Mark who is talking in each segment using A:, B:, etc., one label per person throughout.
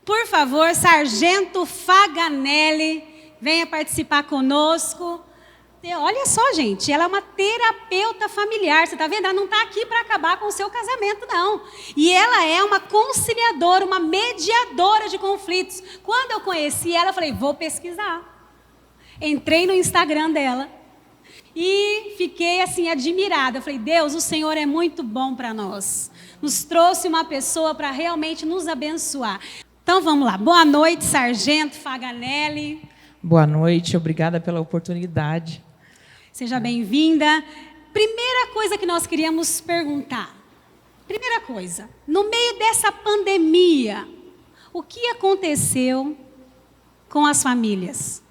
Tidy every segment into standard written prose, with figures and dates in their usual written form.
A: Por favor, Sargento Faganelli, venha participar conosco. Olha só, gente, ela é uma terapeuta familiar, você está vendo? Ela não está aqui para acabar com o seu casamento, não. E ela é uma conciliadora, uma mediadora de conflitos. Quando eu conheci ela, eu falei, vou pesquisar. Entrei no Instagram dela e fiquei assim, admirada. Eu falei, Deus, o Senhor é muito bom para nós. Nos trouxe uma pessoa para realmente nos abençoar. Então vamos lá. Boa noite, Sargento Faganelli.
B: Boa noite, obrigada pela oportunidade.
A: Seja bem-vinda. Primeira coisa que nós queríamos perguntar. Primeira coisa, no meio dessa pandemia, o que aconteceu com as famílias?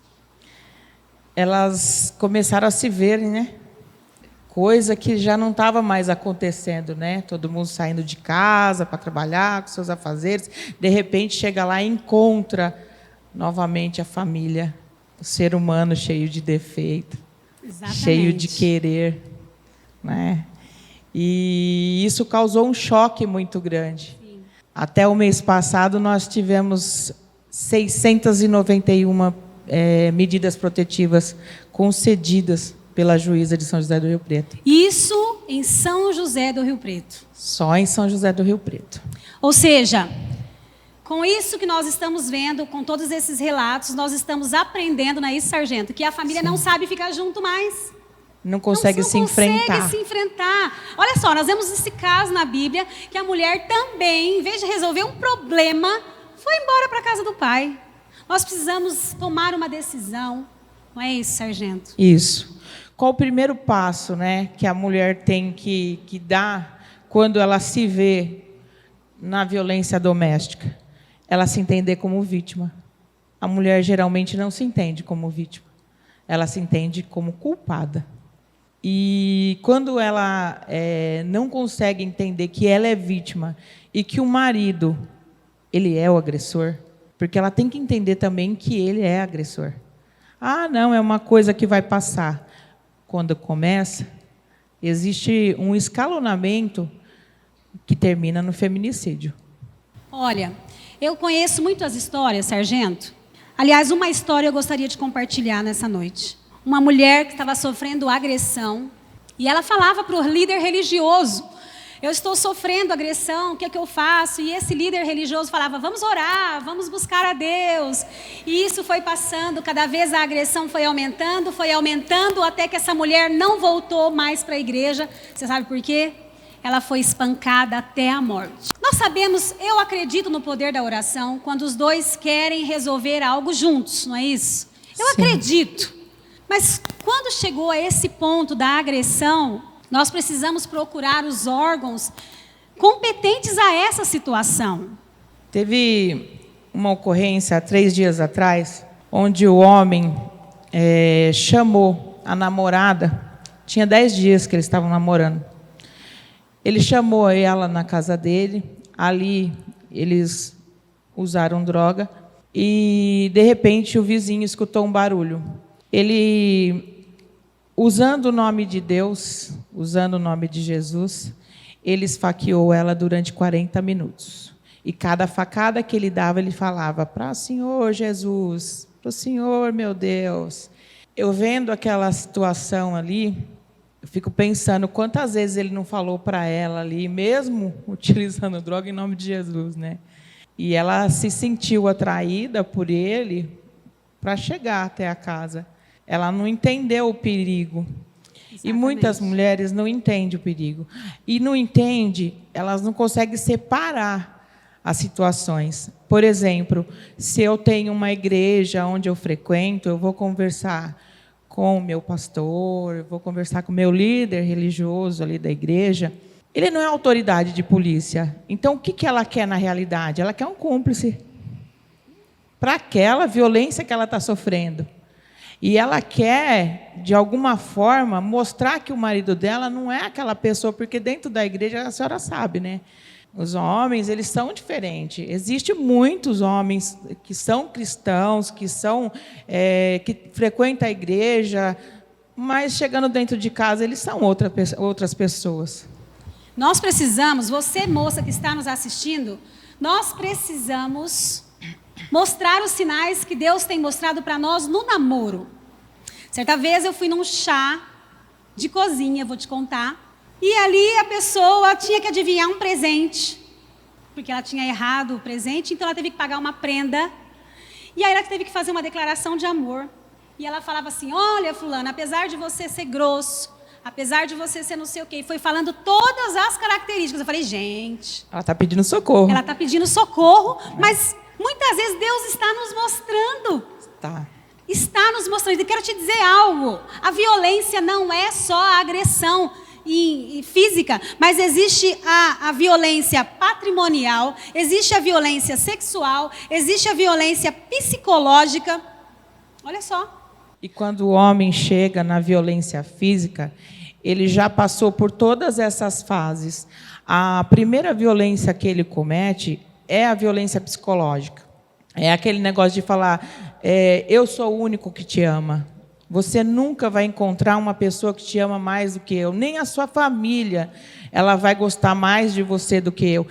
B: Elas começaram a se verem, né? Coisa que já não estava mais acontecendo, né? Todo mundo saindo de casa para trabalhar, com seus afazeres. De repente, chega lá e encontra novamente a família. O ser humano cheio de defeito. Exatamente. Cheio de querer, né? E isso causou um choque muito grande. Sim. Até o mês passado, nós tivemos 691 medidas protetivas concedidas pela juíza de São José do Rio Preto.
A: Isso em São José do Rio Preto.
B: Só em São José do Rio Preto.
A: Ou seja, com isso que nós estamos vendo, com todos esses relatos, nós estamos aprendendo, não é isso, Sargento? Que a família Sim. não sabe ficar junto mais.
B: Não consegue se enfrentar.
A: Não consegue se enfrentar. Olha só, nós vemos esse caso na Bíblia, que a mulher também, em vez de resolver um problema, foi embora para a casa do pai. Nós precisamos tomar uma decisão. Não é isso, Sargento?
B: Isso. Qual o primeiro passo, né, que a mulher tem que dar quando ela se vê na violência doméstica? Ela se entender como vítima. A mulher geralmente não se entende como vítima. Ela se entende como culpada. E quando ela não consegue entender que ela é vítima e que o marido, ele é o agressor, porque ela tem que entender também que ele é agressor. Ah, não, é uma coisa que vai passar. Quando começa, existe um escalonamento que termina no feminicídio.
A: Olha, eu conheço muitas histórias, Sargento. Aliás, uma história eu gostaria de compartilhar nessa noite. Uma mulher que estava sofrendo agressão e ela falava para o líder religioso, eu estou sofrendo agressão, o que é que eu faço? E esse líder religioso falava, vamos orar, vamos buscar a Deus. E isso foi passando, cada vez a agressão foi aumentando, até que essa mulher não voltou mais para a igreja. Você sabe por quê? Ela foi espancada até a morte. Nós sabemos, eu acredito no poder da oração, quando os dois querem resolver algo juntos, não é isso? Eu Sim. acredito. Mas quando chegou a esse ponto da agressão, nós precisamos procurar os órgãos competentes a essa situação.
B: Teve uma ocorrência há 3 dias atrás, onde o homem chamou a namorada, tinha 10 dias que eles estavam namorando. Ele chamou ela na casa dele, ali eles usaram droga, e de repente o vizinho escutou um barulho. Ele, usando o nome de Deus, usando o nome de Jesus, ele esfaqueou ela durante 40 minutos. E cada facada que ele dava, ele falava, para o Senhor Jesus, para o Senhor, meu Deus. Eu vendo aquela situação ali, eu fico pensando quantas vezes ele não falou para ela ali, mesmo utilizando droga em nome de Jesus, né? E ela se sentiu atraída por ele para chegar até a casa. Ela não entendeu o perigo. Exatamente. E muitas mulheres não entendem o perigo. E não entendem, elas não conseguem separar as situações. Por exemplo, se eu tenho uma igreja onde eu frequento, eu vou conversar com o meu pastor, eu vou conversar com o meu líder religioso ali da igreja. Ele não é autoridade de polícia. Então, o que ela quer na realidade? Ela quer um cúmplice para aquela violência que ela está sofrendo. E ela quer, de alguma forma, mostrar que o marido dela não é aquela pessoa, porque dentro da igreja, a senhora sabe, né? Os homens, eles são diferentes. Existem muitos homens que são cristãos, que frequentam a igreja, mas chegando dentro de casa, eles são outras pessoas.
A: Nós precisamos, você moça que está nos assistindo, nós precisamos mostrar os sinais que Deus tem mostrado para nós no namoro. Certa vez eu fui num chá de cozinha, vou te contar, e ali a pessoa tinha que adivinhar um presente, porque ela tinha errado o presente, então ela teve que pagar uma prenda, e aí ela teve que fazer uma declaração de amor. E ela falava assim: olha, fulana, apesar de você ser grosso, apesar de você ser não sei o quê, e foi falando todas as características. Eu falei, gente...
B: Ela está pedindo socorro.
A: Ela está pedindo socorro, mas muitas vezes Deus está nos mostrando.
B: Tá.
A: Está nos mostrando. E quero te dizer algo. A violência não é só a agressão física, mas existe a violência patrimonial, existe a violência sexual, existe a violência psicológica. Olha só.
B: E quando o homem chega na violência física, ele já passou por todas essas fases. A primeira violência que ele comete é a violência psicológica. É aquele negócio de falar, eu sou o único que te ama. Você nunca vai encontrar uma pessoa que te ama mais do que eu. Nem a sua família ela vai gostar mais de você do que eu.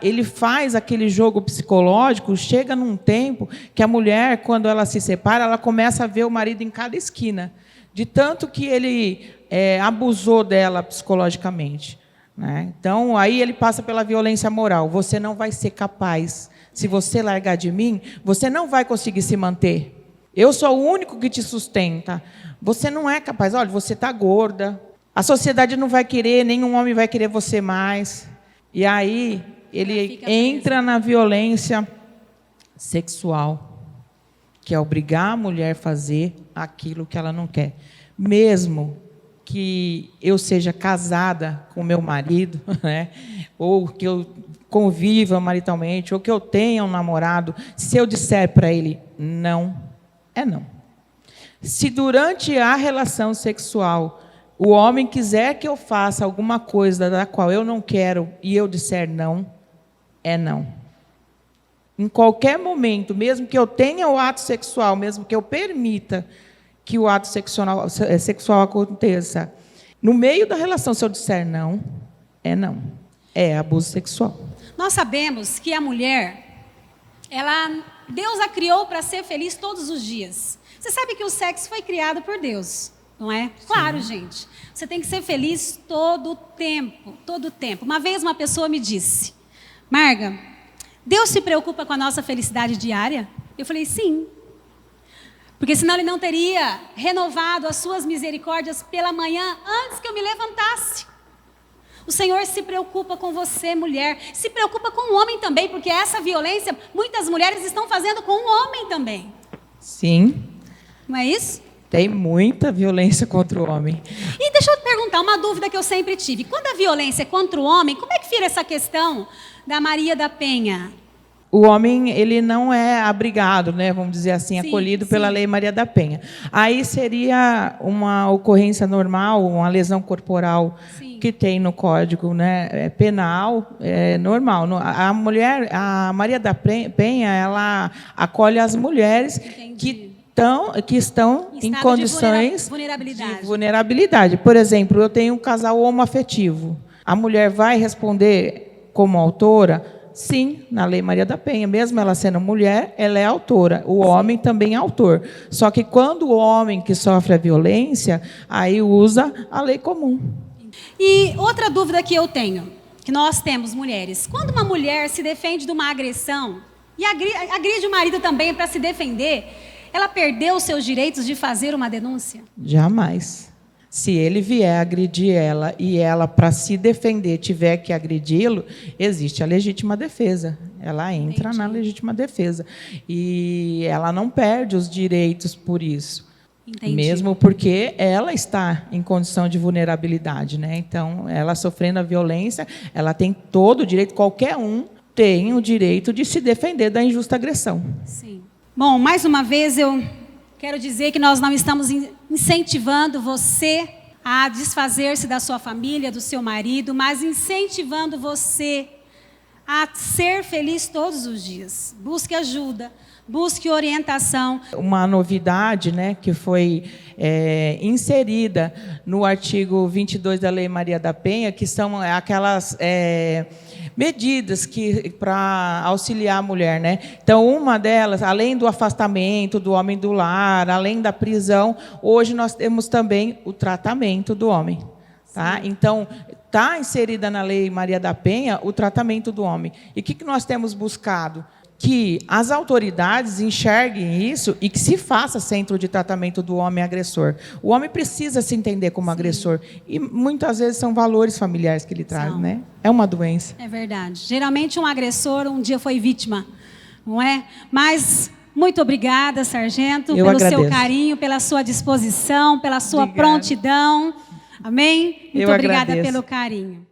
B: Ele faz aquele jogo psicológico, chega num tempo que a mulher, quando ela se separa, ela começa a ver o marido em cada esquina. De tanto que ele abusou dela psicologicamente. Né? Então, aí ele passa pela violência moral. Você não vai ser capaz. Se você largar de mim, você não vai conseguir se manter. Eu sou o único que te sustenta. Você não é capaz. Olha, você está gorda. A sociedade não vai querer, nenhum homem vai querer você mais. E aí ele entra na violência sexual, que é obrigar a mulher a fazer aquilo que ela não quer. Mesmo que eu seja casada com meu marido, né? Ou que eu conviva maritalmente, ou que eu tenha um namorado, se eu disser para ele não, é não. Se durante a relação sexual o homem quiser que eu faça alguma coisa da qual eu não quero e eu disser não, é não. Em qualquer momento, mesmo que eu tenha o ato sexual, mesmo que eu permita que o ato sexual aconteça, no meio da relação, se eu disser não, é não. É abuso sexual.
A: Nós sabemos que a mulher, Deus a criou para ser feliz todos os dias. Você sabe que o sexo foi criado por Deus, não é? Claro, gente. Você tem que ser feliz todo o tempo, todo o tempo. Uma vez uma pessoa me disse, Marga, Deus se preocupa com a nossa felicidade diária? Eu falei, sim. Porque senão Ele não teria renovado as suas misericórdias pela manhã antes que eu me levantasse. O Senhor se preocupa com você, mulher. Se preocupa com o homem também, porque essa violência, muitas mulheres estão fazendo com o homem também.
B: Sim.
A: Não é isso?
B: Tem muita violência contra o homem.
A: E deixa eu te perguntar, uma dúvida que eu sempre tive. Quando a violência é contra o homem, como é que fica essa questão da Maria da Penha?
B: O homem, ele não é abrigado, né, vamos dizer assim,
A: Sim,
B: acolhido
A: sim.
B: pela Lei Maria da Penha. Aí seria uma ocorrência normal, uma lesão corporal
A: Sim.
B: que tem no Código, né, penal, é normal. A mulher, a Maria da Penha, ela acolhe as mulheres que estão em condições de vulnerabilidade. Por exemplo, eu tenho um casal homoafetivo. A mulher vai responder como autora? Sim, na Lei Maria da Penha. Mesmo ela sendo mulher, ela é autora. O homem também é autor. Só que quando o homem que sofre a violência, aí usa a lei comum.
A: E outra dúvida que eu tenho, que nós temos mulheres. Quando uma mulher se defende de uma agressão e agride o marido também para se defender, ela perdeu os seus direitos de fazer uma denúncia?
B: Jamais. Se ele vier agredir ela e ela, para se defender, tiver que agredi-lo, existe a legítima defesa. Ela entra na legítima defesa. E ela não perde os direitos por isso. Entendi. Mesmo porque ela está em condição de vulnerabilidade, né? Então, ela sofrendo a violência, ela tem todo o direito, qualquer um tem o direito de se defender da injusta agressão.
A: Sim. Bom, mais uma vez eu quero dizer que nós não estamos incentivando você a desfazer-se da sua família, do seu marido, mas incentivando você a ser feliz todos os dias. Busque ajuda, busque orientação.
B: Uma novidade, né, que foi inserida no artigo 22 da Lei Maria da Penha, que são aquelas medidas para auxiliar a mulher, né? Então, uma delas, além do afastamento do homem do lar, além da prisão, hoje nós temos também o tratamento do homem. Tá? Então, está inserida na Lei Maria da Penha o tratamento do homem. E o que nós temos buscado? Que as autoridades enxerguem isso e que se faça centro de tratamento do homem agressor. O homem precisa se entender como agressor. E muitas vezes são valores familiares que ele traz, né? É uma doença.
A: É verdade. Geralmente um agressor um dia foi vítima, não é? Mas muito obrigada, sargento, pelo seu carinho, pela sua disposição, pela sua prontidão. Amém? Muito obrigada pelo carinho.